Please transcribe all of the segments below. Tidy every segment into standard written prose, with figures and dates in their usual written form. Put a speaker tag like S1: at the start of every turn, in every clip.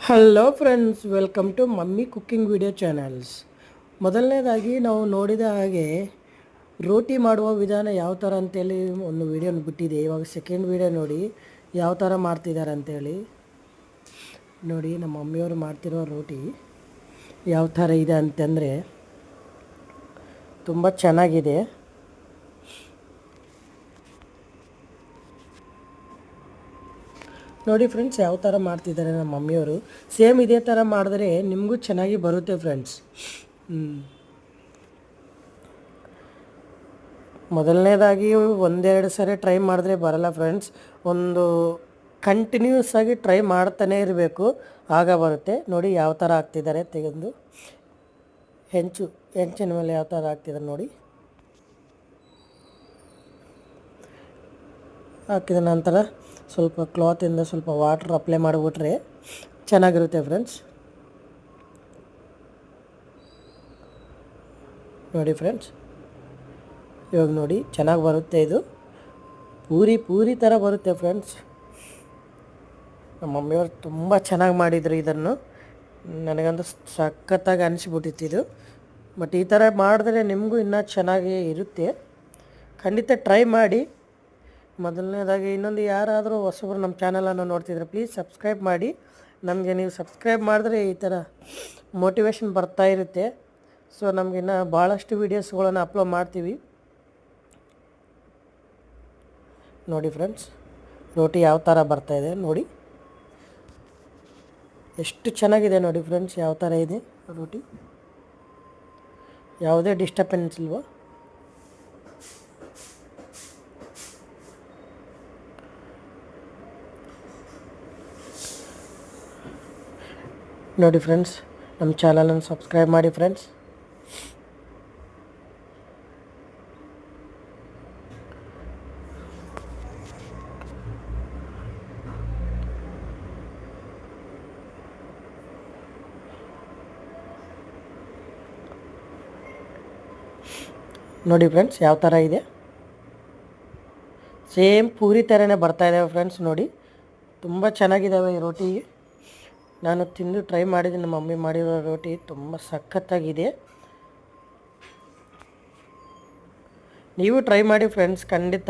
S1: Hello friends, welcome to mummy cooking video channels. ಮೊದಲನೇದಾಗಿ ನಾವು ನೋಡಿದ ಹಾಗೆ ರೋಟಿ ಮಾಡುವ ವಿಧಾನ ಯಾವ ಥರ ಅಂತೇಳಿ ಒಂದು ವಿಡಿಯೋನ ಬಿಟ್ಟಿದೆ. ಇವಾಗ ಸೆಕೆಂಡ್ ವಿಡಿಯೋ ನೋಡಿ ಯಾವ ಥರ ಮಾಡ್ತಿದ್ದಾರೆ ಅಂತೇಳಿ. ನೋಡಿ ನಮ್ಮ ಮಮ್ಮಿಯವರು ಮಾಡ್ತಿರೋ ರೋಟಿ ಯಾವ ಥರ ಇದೆ ಅಂತಂದರೆ ತುಂಬ ಚೆನ್ನಾಗಿದೆ. ನೋಡಿ ಫ್ರೆಂಡ್ಸ್, ಯಾವ ಥರ ಮಾಡ್ತಿದ್ದಾರೆ ನಮ್ಮ ಮಮ್ಮಿಯವರು. ಸೇಮ್ ಇದೇ ಥರ ಮಾಡಿದ್ರೆ ನಿಮಗೂ ಚೆನ್ನಾಗಿ ಬರುತ್ತೆ ಫ್ರೆಂಡ್ಸ್. ಮೊದಲನೇದಾಗಿ ಒಂದೆರಡು ಸರಿ ಟ್ರೈ ಮಾಡಿದ್ರೆ ಬರಲ್ಲ ಫ್ರೆಂಡ್ಸ್. ಒಂದು ಕಂಟಿನ್ಯೂಸ್ ಆಗಿ ಟ್ರೈ ಮಾಡ್ತಾನೆ ಇರಬೇಕು, ಆಗ ಬರುತ್ತೆ. ನೋಡಿ ಯಾವ ಥರ ಹಾಕ್ತಿದ್ದಾರೆ, ತೆಗೆದು ಹೆಂಚಿನ ಮೇಲೆ ಯಾವ ಥರ ಹಾಕ್ತಿದ್ದಾರೆ ನೋಡಿ. ಹಾಕಿದ ನಂತರ ಸ್ವಲ್ಪ ಕ್ಲಾತಿಂದ ಸ್ವಲ್ಪ ವಾಟರ್ ಅಪ್ಲೈ ಮಾಡಿಬಿಟ್ರೆ ಚೆನ್ನಾಗಿರುತ್ತೆ ಫ್ರೆಂಡ್ಸ್. ನೋಡಿ ಫ್ರೆಂಡ್ಸ್, ಇವಾಗ ನೋಡಿ ಚೆನ್ನಾಗಿ ಬರುತ್ತೆ. ಇದು ಪೂರಿ ಥರ ಬರುತ್ತೆ ಫ್ರೆಂಡ್ಸ್. ನಮ್ಮ ಮಮ್ಮಿಯವರು ತುಂಬ ಚೆನ್ನಾಗಿ ಮಾಡಿದರು ಇದನ್ನು. ನನಗಂತೂ ಸಖತ್ತಾಗಿ ಅನಿಸ್ಬಿಟ್ಟಿತ್ತು. ಬಟ್ ಈ ಥರ ಮಾಡಿದ್ರೆ ನಿಮಗೂ ಇನ್ನೂ ಚೆನ್ನಾಗಿ ಇರುತ್ತೆ. ಖಂಡಿತ ಟ್ರೈ ಮಾಡಿ. ಮೊದಲನೇದಾಗಿ ಇನ್ನೊಂದು ಯಾರಾದರೂ ಹೊಸಬರು ನಮ್ಮ ಚಾನಲನ್ನು ನೋಡ್ತಿದ್ರೆ ಪ್ಲೀಸ್ ಸಬ್ಸ್ಕ್ರೈಬ್ ಮಾಡಿ. ನಮಗೆ ನೀವು ಸಬ್ಸ್ಕ್ರೈಬ್ ಮಾಡಿದ್ರೆ ಈ ಥರ ಮೋಟಿವೇಶನ್ ಬರ್ತಾ ಇರುತ್ತೆ. ಸೊ ನಮಗಿನ್ನ ಭಾಳಷ್ಟು ವೀಡಿಯೋಸ್ಗಳನ್ನು ಅಪ್ಲೋಡ್ ಮಾಡ್ತೀವಿ. ನೋಡಿ ಫ್ರೆಂಡ್ಸ್, ರೋಟಿ ಯಾವ ಥರ ಬರ್ತಾಯಿದೆ ನೋಡಿ, ಎಷ್ಟು ಚೆನ್ನಾಗಿದೆ ನೋಡಿ ಫ್ರೆಂಡ್ಸ್. ಯಾವ ಥರ ಇದೆ ರೋಟಿ, ಯಾವುದೇ ಡಿಸ್ಟರ್ಬೆನ್ಸ್ ಇಲ್ವೋ. ನೋಡಿ ಫ್ರೆಂಡ್ಸ್, ನಮ್ಮ ಚಾನಲನ್ನು ಸಬ್ಸ್ಕ್ರೈಬ್ ಮಾಡಿ ಫ್ರೆಂಡ್ಸ್. ನೋಡಿ ಫ್ರೆಂಡ್ಸ್, ಯಾವ ಥರ ಇದೆ. ಸೇಮ್ ಪೂರಿ ಥರನೇ ಬರ್ತಾಯಿದ್ದಾವೆ ಫ್ರೆಂಡ್ಸ್. ನೋಡಿ ತುಂಬ ಚೆನ್ನಾಗಿದ್ದಾವೆ ಈ ರೋಟಿ. ನಾನು ತಿಂದು ಟ್ರೈ ಮಾಡಿದ್ದೀನಿ. ನಮ್ಮ ಮಮ್ಮಿ ಮಾಡಿರೋ ರೋಟಿ ತುಂಬ ಸಖತ್ತಾಗಿದೆ. ನೀವು ಟ್ರೈ ಮಾಡಿ ಫ್ರೆಂಡ್ಸ್, ಖಂಡಿತ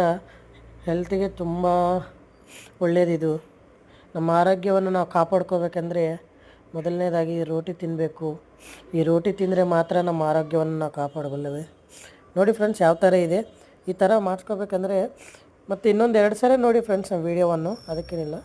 S1: ಹೆಲ್ತಿಗೆ ತುಂಬ ಒಳ್ಳೆಯದಿದು. ನಮ್ಮ ಆರೋಗ್ಯವನ್ನು ನಾವು ಕಾಪಾಡ್ಕೋಬೇಕಂದ್ರೆ ಮೊದಲನೇದಾಗಿ ರೋಟಿ ತಿನ್ನಬೇಕು. ಈ ರೋಟಿ ತಿಂದರೆ ಮಾತ್ರ ನಮ್ಮ ಆರೋಗ್ಯವನ್ನು ನಾವು ಕಾಪಾಡಬಲ್ಲವೆ. ನೋಡಿ ಫ್ರೆಂಡ್ಸ್, ಯಾವ ಥರ ಇದೆ. ಈ ಥರ ಮಾಡಿಸ್ಕೋಬೇಕಂದ್ರೆ ಮತ್ತು ಇನ್ನೊಂದು 2 ಸಲ ನೋಡಿ ಫ್ರೆಂಡ್ಸ್ ನಮ್ಮ ವೀಡಿಯೋವನ್ನು, ಅದಕ್ಕೇನಿಲ್ಲ.